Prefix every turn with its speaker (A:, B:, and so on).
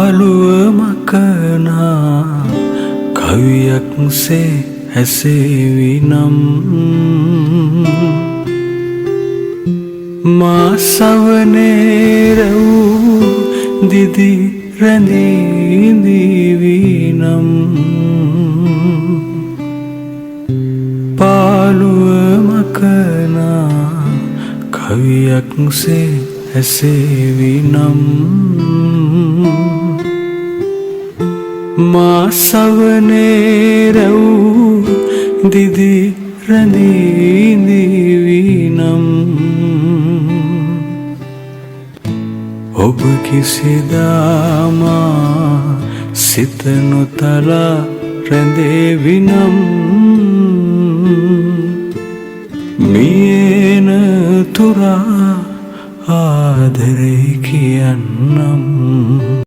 A: පාළුව මකනා කවියක් සේ හැසේවි නම් මා සවනේ රැවූ දිදි රැඳී දීවි නම් පාළුව මකනා කවියක් සේ හැසේවි නම් මා සවනේ රැවූ දිදි රැඳී දීවි නම් ඔබ කිසිදා මා සිත නොතලා රැඳේවි නම් මියෙන තුරා ආදරේ කියන්නම්